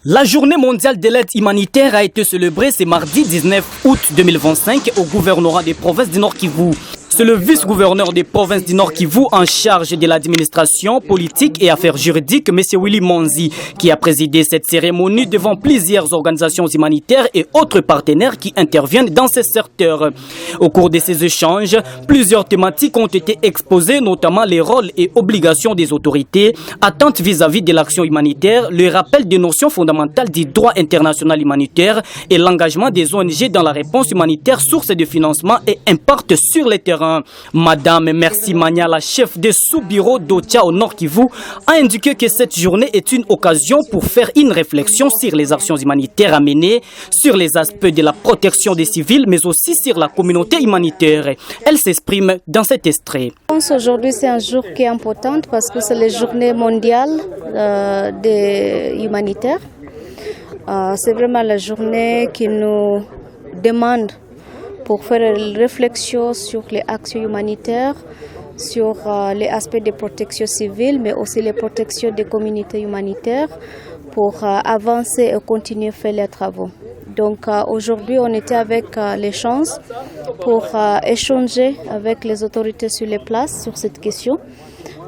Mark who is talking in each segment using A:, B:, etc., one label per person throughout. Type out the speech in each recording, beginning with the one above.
A: La journée mondiale de l'aide humanitaire a été célébrée ce mardi 19 août 2025 au gouvernorat des provinces du Nord Kivu. C'est le vice-gouverneur des provinces du Nord Kivu en charge de l'administration politique et affaires juridiques, M. Willy Monzi, qui a présidé cette cérémonie devant plusieurs organisations humanitaires et autres partenaires qui interviennent dans ce secteur. Au cours de ces échanges, plusieurs thématiques ont été exposées, notamment les rôles et obligations des autorités, attentes vis-à-vis de l'action humanitaire, le rappel des notions fondamentales du droit international humanitaire et l'engagement des ONG dans la réponse humanitaire, source de financement et impact sur les terrains. Madame Merci Mania, la chef de sous-bureau d'Ocha au Nord Kivu, a indiqué que cette journée est une occasion pour faire une réflexion sur les actions humanitaires à mener, sur les aspects de la protection des civils, mais aussi sur la communauté humanitaire. Elle s'exprime dans cet extrait.
B: Je pense aujourd'hui c'est un jour qui est important parce que c'est la journée mondiale des humanitaires. C'est vraiment la journée qui nous demande pour faire une réflexion sur les actions humanitaires, sur les aspects de protection civile, mais aussi les protections des communautés humanitaires pour avancer et continuer à faire les travaux. Donc aujourd'hui, on était avec les chances pour échanger avec les autorités sur les places sur cette question.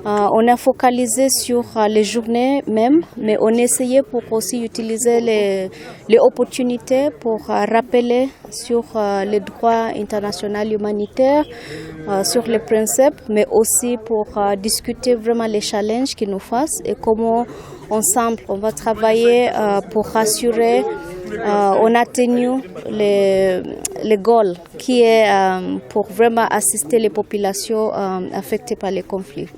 B: On a focalisé sur les journées même, mais on essayait pour aussi utiliser les opportunités pour rappeler sur les droits internationaux humanitaires, sur les principes, mais aussi pour discuter vraiment les challenges qui nous fassent et comment ensemble on va travailler pour rassurer, on a tenu les goals qui est pour vraiment assister les populations affectées par les conflits.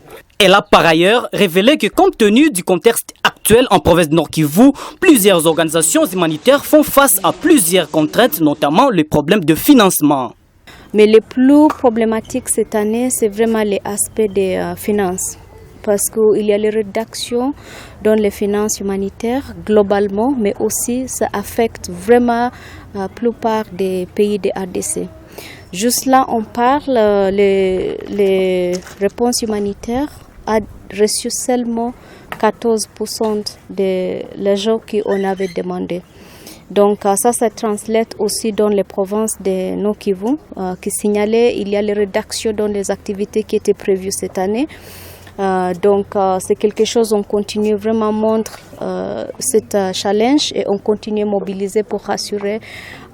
A: Elle a par ailleurs révélé que compte tenu du contexte actuel en province de Nord Kivu, plusieurs organisations humanitaires font face à plusieurs contraintes, notamment le problème de financement.
B: Mais le plus problématique cette année, c'est vraiment les aspects des finances. Parce qu'il y a les réductions dans les finances humanitaires globalement, mais aussi ça affecte vraiment la plupart des pays de RDC. Juste là, on parle, les réponses humanitaires a reçu seulement 14% de l'argent qu'on avait demandé. Donc ça translate aussi dans les provinces de Nord Kivu qui signalait il y a les réductions dans les activités qui étaient prévues cette année. Donc c'est quelque chose, on continue vraiment à montrer cet challenge et on continue à mobiliser pour rassurer,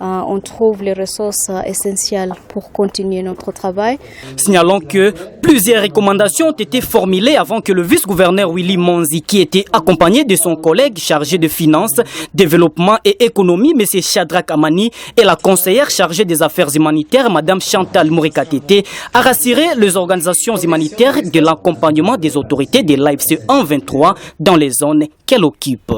B: on trouve les ressources essentielles pour continuer notre travail.
A: Signalons que plusieurs recommandations ont été formulées avant que le vice-gouverneur Willy Monzi, qui était accompagné de son collègue chargé de finances, développement et économie, M. Shadrach Amani, et la conseillère chargée des affaires humanitaires, Mme Chantal Mourikatete, a rassuré les organisations humanitaires de l'accompagnement des autorités de l'AFC 123 dans les zones qu'elle occupe.